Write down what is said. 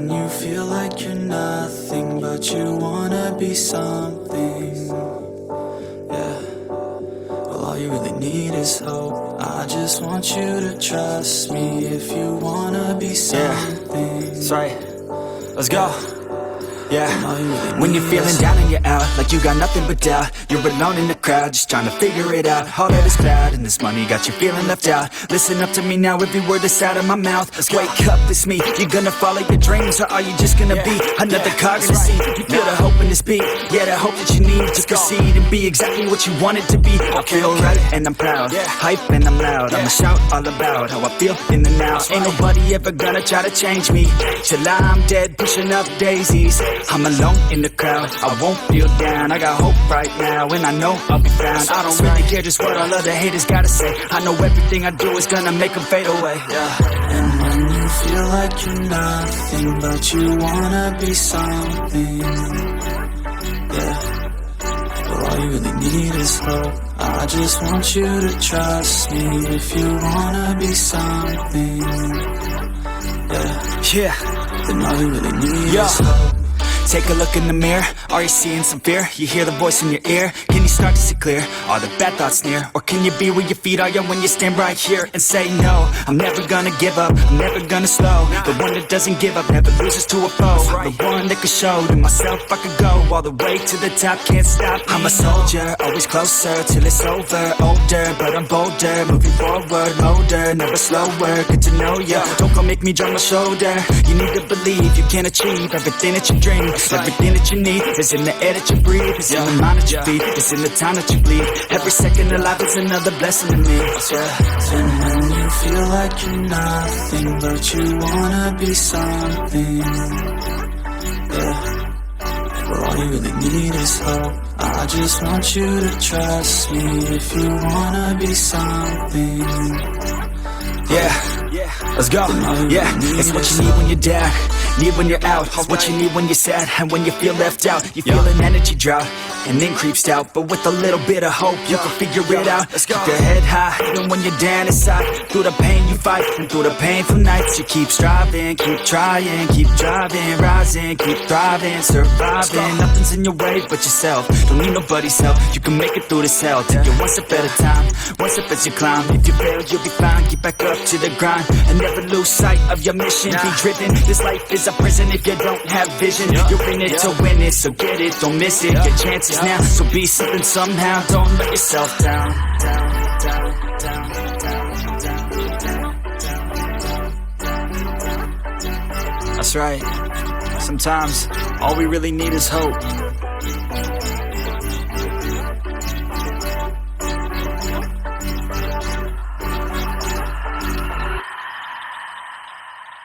when you feel like you're nothing, but you wanna be something. Yeah, well, all you really need is hope. I just want you to trust me if you wanna be something. Yeah, that's right. Let's go. Yeah, when you're feeling down and you're out, like you got nothing but doubt, you're alone in the crowd, just trying to figure it out. All of this cloud and this money got you feeling left out. Listen up to me now, every word that's out of my mouth. Wake up, it's me. You're gonna follow your dreams, or are you just gonna be another cog in the scene? You feel the hope in this beat, yeah, the hope that you need to proceed and be exactly what you want it to be. I feel right and I'm proud, hype and I'm loud. I'ma shout all about how I feel in the now. Ain't nobody ever gonna try to change me till I'm dead, pushing up daisies. I'm alone in the crowd, I won't feel down. I got hope right now, and I know I'll be found. I don't really care just what all other haters gotta say. I know everything I do is gonna make them fade away. And when you feel like you're nothing, but you wanna be something. Yeah, well, all you really need is hope. I just want you to trust me if you wanna be something. Yeah, then all you really need is hope. Take a look in the mirror, are you seeing some fear? You hear the voice in your ear, can you start to see clear? Are the bad thoughts near? Or can you be where your feet are when you stand right here and say no? I'm never gonna give up, I'm never gonna slow. The one that doesn't give up never loses to a foe. The one that could show to myself I could go all the way to the top, can't stop me. I'm a soldier, always closer till it's over. Older, but I'm bolder, moving forward, older, never slower. Good to know ya, don't come make me drop my shoulder. You need to believe you can achieve everything that you dream. Everything that you need is in the air that you breathe. It's in the mind that you feed, it's in the time that you bleed. Every second of life is another blessing to me. And when you feel like you're nothing, but you wanna be something. Yeah, well, all you really need is hope. I just want you to trust me if you wanna be something. Yeah, let's go. Yeah, it's what you need when you're down, need when you're out. It's what you need when you're sad and when you feel left out. You feel an energy drought and then creeps out, but with a little bit of hope you can figure it out. Keep your head high even when you're down inside. Through the pain you fight and through the painful nights you keep striving, keep trying, keep driving, rising, keep thriving, surviving. Nothing's in your way but yourself, don't need nobody's help. You can make it through this hell, take it one step at a time, one step as you climb. If you fail you'll be fine, get back up to the grind and never lose sight of your mission. Be driven, this life is a prison if you don't have vision. You're in it to win it, so get it, don't miss it. Your chances now, so be something somehow. Don't let yourself down. That's right. Sometimes all we really need is hope.